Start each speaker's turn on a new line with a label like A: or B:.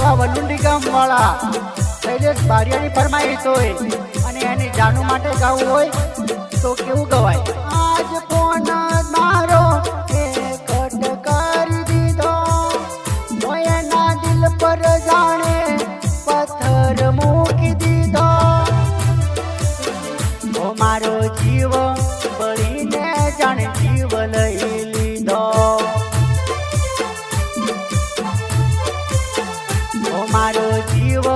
A: એવા વલુંડી ગામ વાળા શૈલેષ બારિયાની ફરમાઈશ હોય અને એની જાનુ માટે ગાવું હોય તો કેવું ગવાય? આજ ફોન મારો કટ કરી દીધો, એના દિલ પર જાણે પથ્થર મૂકી દીધો. ઓ મારો જીવ બળીને જાણે જીવ લઈ લીધો. ઓ મારો જીવ